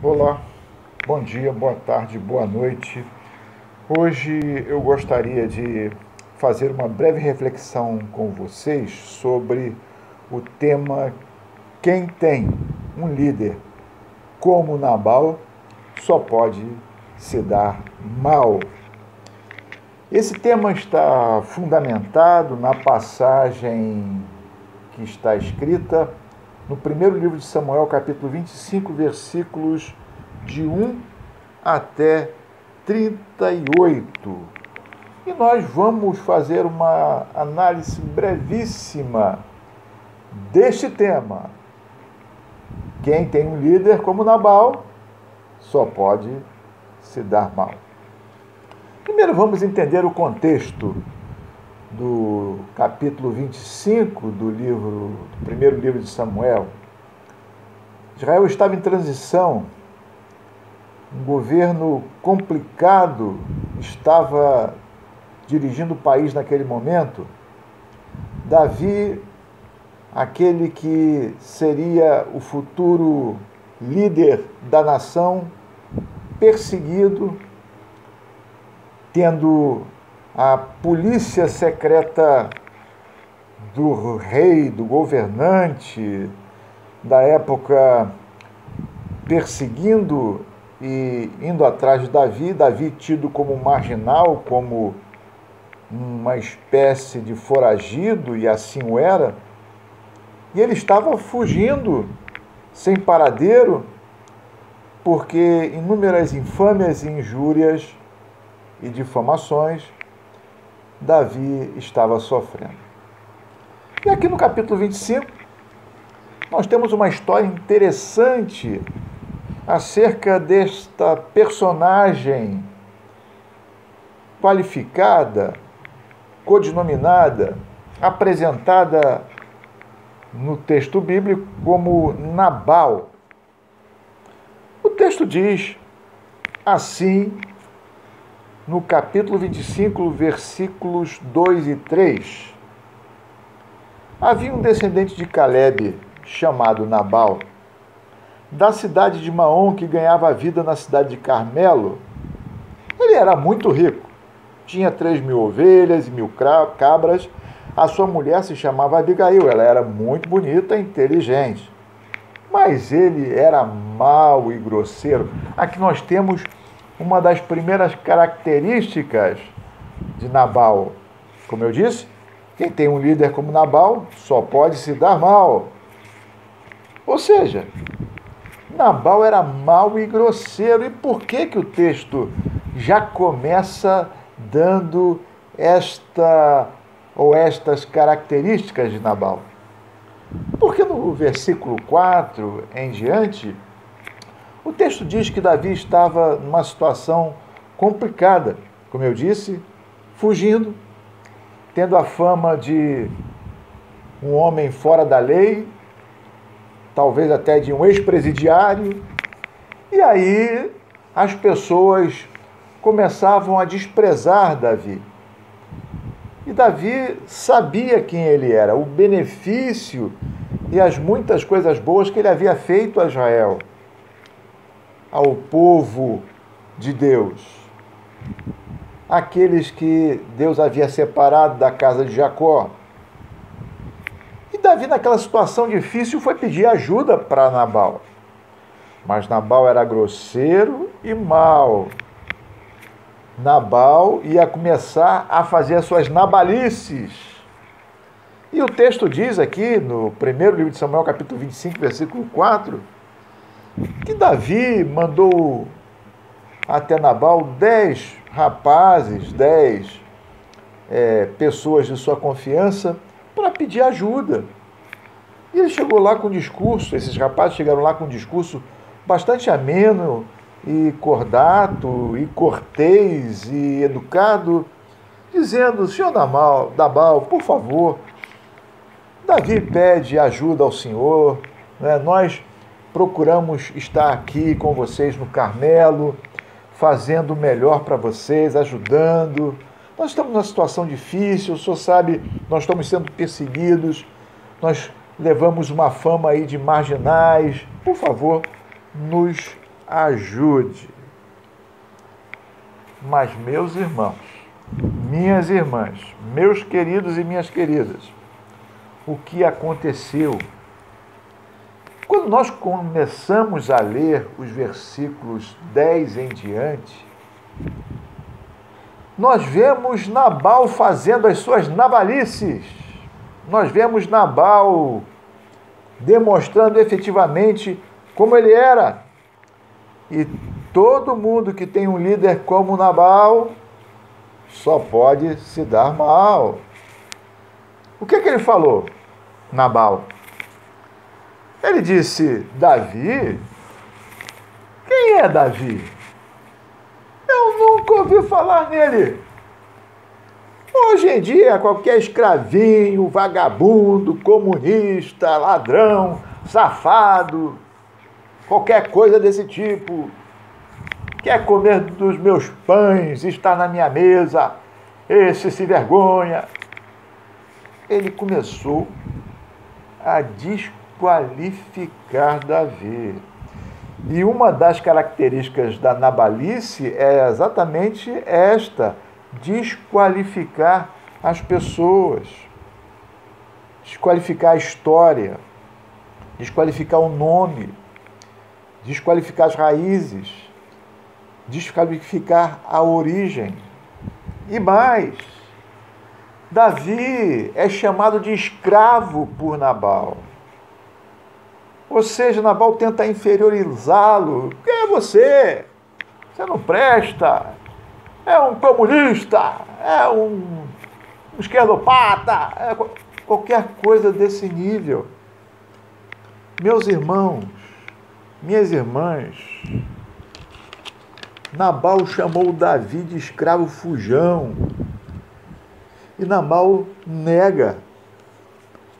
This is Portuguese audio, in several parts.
Olá, bom dia, boa tarde, boa noite. Hoje eu gostaria de fazer uma breve reflexão com vocês sobre o tema quem tem um líder como Nabal só pode se dar mal. Esse tema está fundamentado na passagem que está escrita no primeiro livro de Samuel, capítulo 25, versículos de 1 até 38. E nós vamos fazer uma análise brevíssima deste tema. Quem tem um líder como Nabal só pode se dar mal. Primeiro vamos entender o contexto do capítulo 25 do primeiro livro de Samuel. Israel estava em transição, um governo complicado estava dirigindo o país naquele momento. Davi, aquele que seria o futuro líder da nação, perseguido, tendo a polícia secreta do rei, do governante da época, perseguindo e indo atrás de Davi, Davi tido como marginal, como uma espécie de foragido, e assim o era, e ele estava fugindo sem paradeiro, porque inúmeras infâmias e injúrias e difamações Davi estava sofrendo. E aqui no capítulo 25, nós temos uma história interessante acerca desta personagem qualificada, codinominada, apresentada no texto bíblico como Nabal. O texto diz assim, no capítulo 25, versículos 2 e 3. Havia um descendente de Calebe, chamado Nabal, da cidade de Maom, que ganhava a vida na cidade de Carmelo. Ele era muito rico, tinha 3.000 ovelhas e 1.000 cabras. A sua mulher se chamava Abigail, ela era muito bonita e inteligente. Mas ele era mau e grosseiro. Aqui nós temos uma das primeiras características de Nabal. Como eu disse, quem tem um líder como Nabal só pode se dar mal. Ou seja, Nabal era mau e grosseiro. E por que o texto já começa dando estas características de Nabal? Porque no versículo 4 em diante, o texto diz que Davi estava numa situação complicada, como eu disse, fugindo, tendo a fama de um homem fora da lei, talvez até de um ex-presidiário, e aí as pessoas começavam a desprezar Davi. E Davi sabia quem ele era, o benefício e as muitas coisas boas que ele havia feito a Israel, ao povo de Deus, aqueles que Deus havia separado da casa de Jacó. E Davi, naquela situação difícil, foi pedir ajuda para Nabal. Mas Nabal era grosseiro e mau. Nabal ia começar a fazer as suas nabalices. E o texto diz aqui, no primeiro livro de Samuel, capítulo 25, versículo 4, que Davi mandou até Nabal 10 rapazes, 10 pessoas de sua confiança, para pedir ajuda. E ele chegou lá com um discurso, esses rapazes chegaram lá com um discurso bastante ameno e cordato, e cortês, e educado, dizendo: senhor Nabal, por favor, Davi pede ajuda ao Senhor, né? Nós procuramos estar aqui com vocês no Carmelo, fazendo o melhor para vocês, ajudando. Nós estamos numa situação difícil, o senhor sabe, nós estamos sendo perseguidos, nós levamos uma fama aí de marginais. Por favor, nos ajude. Mas, meus irmãos, minhas irmãs, meus queridos e minhas queridas, o que aconteceu? Quando nós começamos a ler os versículos 10 em diante, nós vemos Nabal fazendo as suas nabalices. Nós vemos Nabal demonstrando efetivamente como ele era. E todo mundo que tem um líder como Nabal só pode se dar mal. O que ele falou, Nabal? Ele disse, Davi? Quem é Davi? Eu nunca ouvi falar nele. Hoje em dia, qualquer escravinho, vagabundo, comunista, ladrão, safado, qualquer coisa desse tipo, quer comer dos meus pães, está na minha mesa, esse se vergonha. Ele começou a desqualificar Davi. E uma das características da nabalice é exatamente esta: desqualificar as pessoas, desqualificar a história, desqualificar o nome, desqualificar as raízes, desqualificar a origem. E mais, Davi é chamado de escravo por Nabal. Ou seja, Nabal tenta inferiorizá-lo. Quem é você? Você não presta. É um comunista. É um esquerdopata. É qualquer coisa desse nível. Meus irmãos, minhas irmãs, Nabal chamou Davi de escravo fujão. E Nabal nega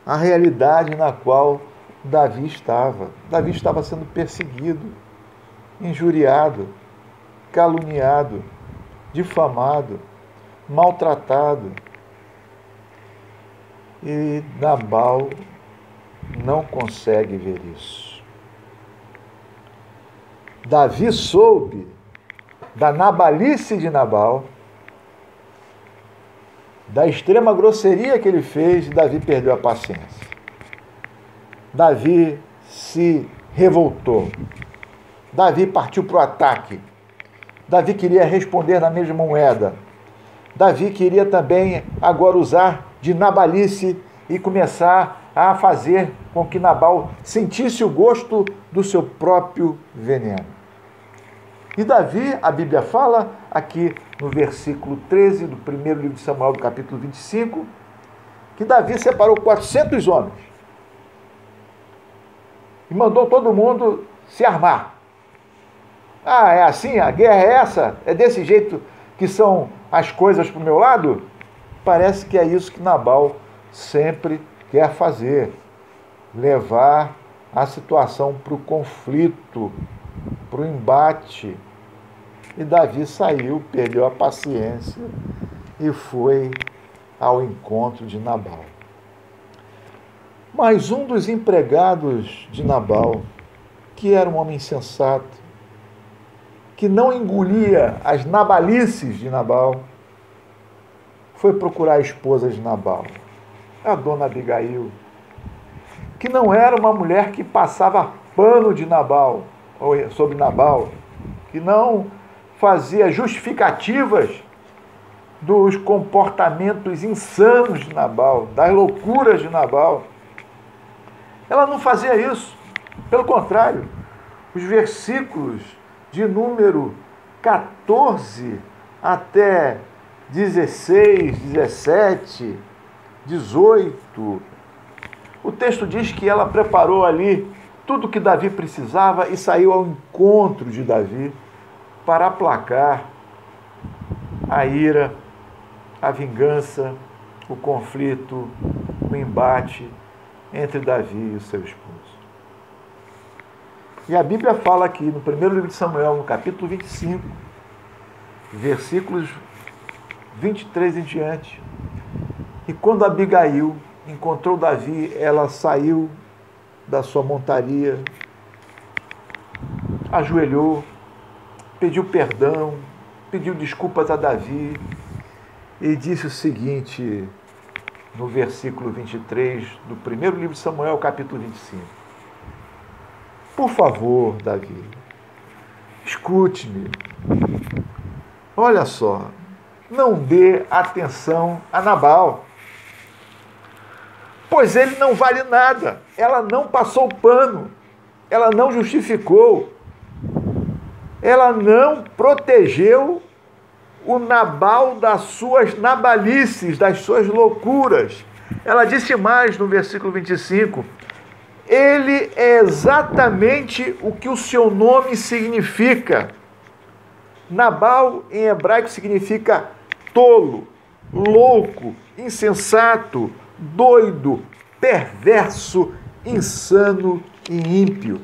a realidade na qual Davi estava. Davi estava sendo perseguido, injuriado, caluniado, difamado, maltratado. E Nabal não consegue ver isso. Davi soube da nabalice de Nabal, da extrema grosseria que ele fez, e Davi perdeu a paciência. Davi se revoltou. Davi partiu para o ataque. Davi queria responder na mesma moeda. Davi queria também agora usar de nabalice e começar a fazer com que Nabal sentisse o gosto do seu próprio veneno. E Davi, a Bíblia fala aqui no versículo 13 do primeiro livro de Samuel, do capítulo 25, que Davi separou 400 homens e mandou todo mundo se armar. Ah, é assim? A guerra é essa? É desse jeito que são as coisas para o meu lado? Parece que é isso que Nabal sempre quer fazer. Levar a situação para o conflito, para o embate. E Davi saiu, perdeu a paciência e foi ao encontro de Nabal. Mas um dos empregados de Nabal, que era um homem sensato, que não engolia as nabalices de Nabal, foi procurar a esposa de Nabal, a dona Abigail, que não era uma mulher que passava pano de Nabal, ou sobre Nabal, que não fazia justificativas dos comportamentos insanos de Nabal, das loucuras de Nabal. Ela não fazia isso. Pelo contrário, os versículos de número 14 até 16, 17, 18, o texto diz que ela preparou ali tudo o que Davi precisava e saiu ao encontro de Davi para aplacar a ira, a vingança, o conflito, o embate entre Davi e o seu esposo. E a Bíblia fala aqui, no primeiro livro de Samuel, no capítulo 25, versículos 23 em diante, e quando Abigail encontrou Davi, ela saiu da sua montaria, ajoelhou, pediu perdão, pediu desculpas a Davi e disse o seguinte no versículo 23 do primeiro livro de Samuel, capítulo 25. Por favor, Davi, escute-me. Olha só, não dê atenção a Nabal, pois ele não vale nada. Ela não passou pano, ela não justificou, ela não protegeu o Nabal das suas nabalices, das suas loucuras. Ela disse mais no versículo 25, ele é exatamente o que o seu nome significa. Nabal em hebraico significa tolo, louco, insensato, doido, perverso, insano e ímpio.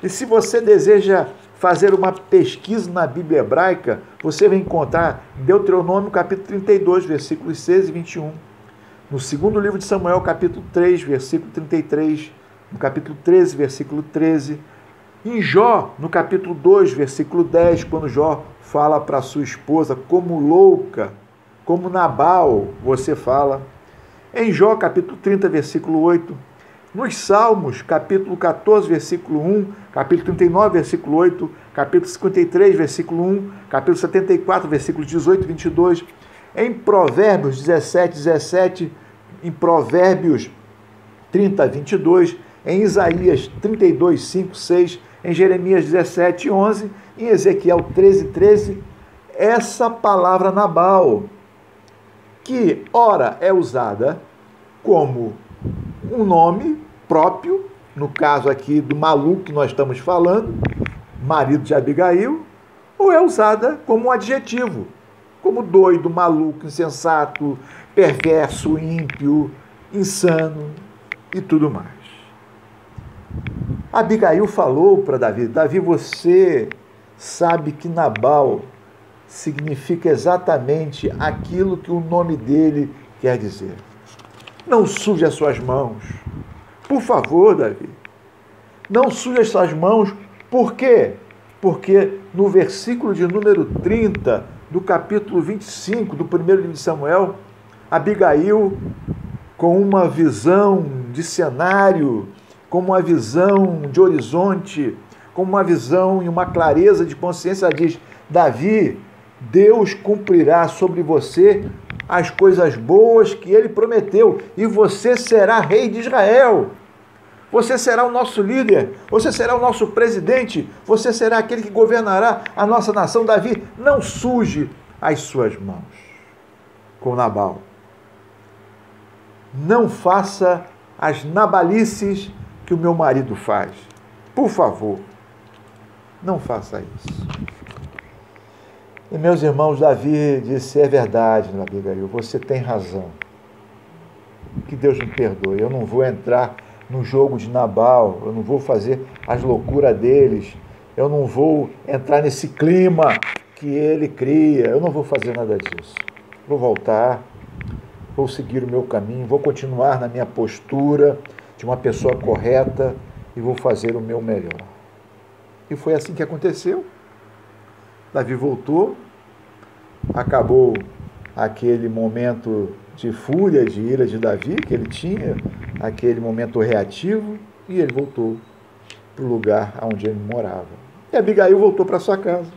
E se você deseja fazer uma pesquisa na Bíblia hebraica, você vai encontrar Deuteronômio capítulo 32, versículos 6 e 21. No segundo livro de Samuel, capítulo 3, versículo 33. No capítulo 13, versículo 13. Em Jó, no capítulo 2, versículo 10, quando Jó fala para sua esposa, como louca, como Nabal, você fala. Em Jó, capítulo 30, versículo 8. Nos Salmos, capítulo 14, versículo 1, capítulo 39, versículo 8, capítulo 53, versículo 1, capítulo 74, versículos 18 e 22, em Provérbios 17, 17, em Provérbios 30, 22, em Isaías 32, 5, 6, em Jeremias 17, 11, em Ezequiel 13, 13, essa palavra Nabal, que ora é usada como um nome próprio, no caso aqui do maluco que nós estamos falando, marido de Abigail, ou é usada como um adjetivo, como doido, maluco, insensato, perverso, ímpio, insano e tudo mais. Abigail falou para Davi, Davi, você sabe que Nabal significa exatamente aquilo que o nome dele quer dizer. Não suje as suas mãos. Por favor, Davi. Não suje as suas mãos. Por quê? Porque no versículo de número 30 do capítulo 25 do primeiro livro de Samuel, Abigail, com uma visão de cenário, com uma visão de horizonte, com uma visão e uma clareza de consciência, ela diz, Davi, Deus cumprirá sobre você as coisas boas que ele prometeu, e você será rei de Israel. Você será o nosso líder, você será o nosso presidente, você será aquele que governará a nossa nação. Davi, não suje as suas mãos com Nabal. Não faça as nabalices que o meu marido faz. Por favor, não faça isso. E meus irmãos, Davi disse, é verdade, Abigail, você tem razão. Que Deus me perdoe, eu não vou entrar no jogo de Nabal, eu não vou fazer as loucuras deles, eu não vou entrar nesse clima que ele cria, eu não vou fazer nada disso. Vou voltar, vou seguir o meu caminho, vou continuar na minha postura de uma pessoa correta e vou fazer o meu melhor. E foi assim que aconteceu. Davi voltou, acabou aquele momento de fúria, de ira de Davi que ele tinha, aquele momento reativo, e ele voltou para o lugar onde ele morava. E Abigail voltou para sua casa.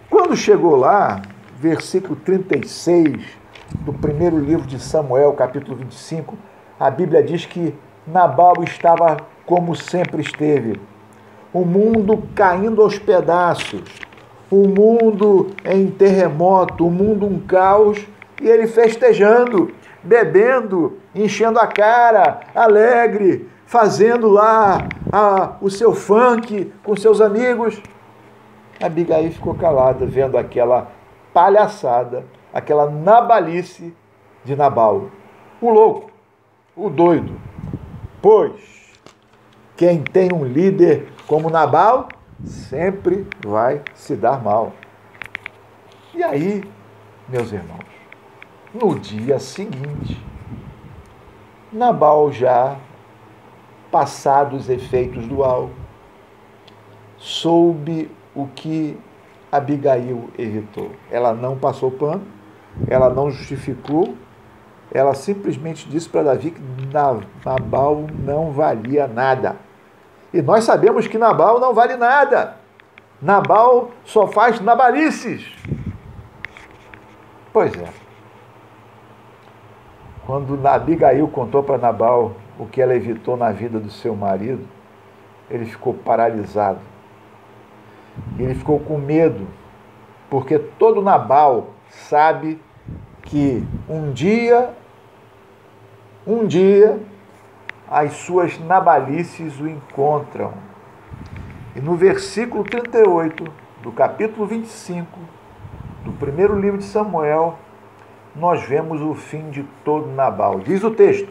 Quando chegou lá, versículo 36 do primeiro livro de Samuel, capítulo 25, a Bíblia diz que Nabal estava como sempre esteve, o mundo caindo aos pedaços, o mundo em terremoto, o mundo um caos, e ele festejando, bebendo, enchendo a cara, alegre, fazendo lá o seu funk com seus amigos. Abigail ficou calada, vendo aquela palhaçada, aquela nabalice de Nabal, o louco, o doido. Pois quem tem um líder como Nabal, sempre vai se dar mal. E aí, meus irmãos, no dia seguinte, Nabal já passados os efeitos do álcool, soube o que Abigail evitou. Ela não passou pano, ela não justificou, ela simplesmente disse para Davi que Nabal não valia nada. E nós sabemos que Nabal não vale nada. Nabal só faz nabalices. Pois é. Quando Abigail contou para Nabal o que ela evitou na vida do seu marido, ele ficou paralisado. Ele ficou com medo, porque todo Nabal sabe que um dia, as suas nabalices o encontram. E no versículo 38 do capítulo 25 do primeiro livro de Samuel, nós vemos o fim de todo Nabal. Diz o texto: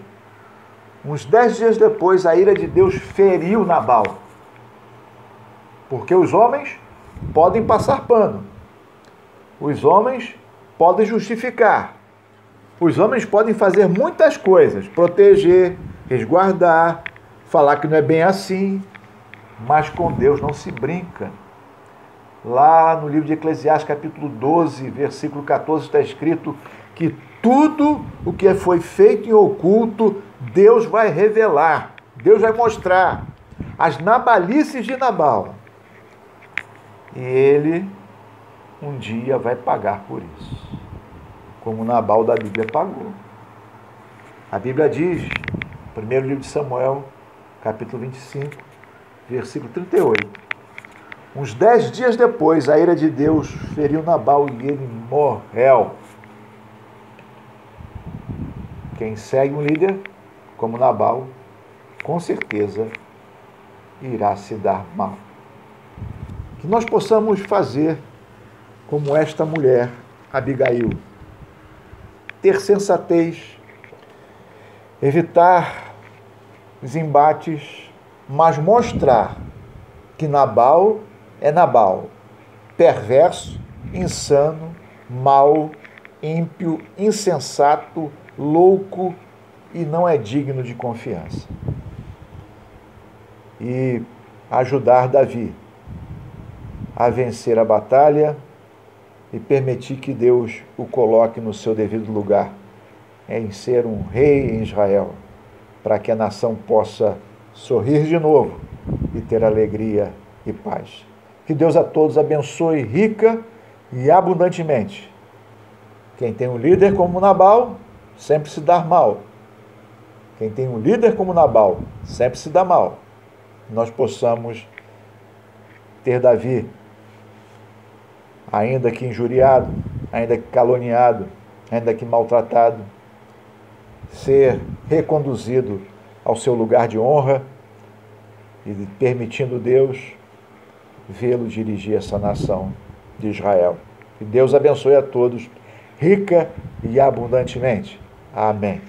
uns 10 dias depois, a ira de Deus feriu Nabal. Porque os homens podem passar pano. Os homens podem justificar. Os homens podem fazer muitas coisas. Proteger, resguardar, falar que não é bem assim. Mas com Deus não se brinca. Lá no livro de Eclesiastes, capítulo 12, versículo 14, está escrito que tudo o que foi feito em oculto, Deus vai revelar. Deus vai mostrar as nabalices de Nabal. E ele um dia vai pagar por isso, como Nabal da Bíblia pagou. A Bíblia diz, primeiro livro de Samuel, capítulo 25, versículo 38. Uns 10 dias depois, a ira de Deus feriu Nabal e ele morreu. Quem segue um líder como Nabal, com certeza irá se dar mal. Que nós possamos fazer como esta mulher, Abigail. Ter sensatez, evitar os embates, mas mostrar que Nabal é Nabal, perverso, insano, mau, ímpio, insensato, louco e não é digno de confiança. E ajudar Davi a vencer a batalha e permitir que Deus o coloque no seu devido lugar, em ser um rei em Israel, para que a nação possa sorrir de novo e ter alegria e paz. Que Deus a todos abençoe rica e abundantemente. Quem tem um líder como Nabal, sempre se dá mal. Quem tem um líder como Nabal, sempre se dá mal. Nós possamos ter Davi, ainda que injuriado, ainda que caluniado, ainda que maltratado, ser reconduzido ao seu lugar de honra e permitindo Deus vê-lo dirigir essa nação de Israel. Que Deus abençoe a todos, rica e abundantemente. Amém.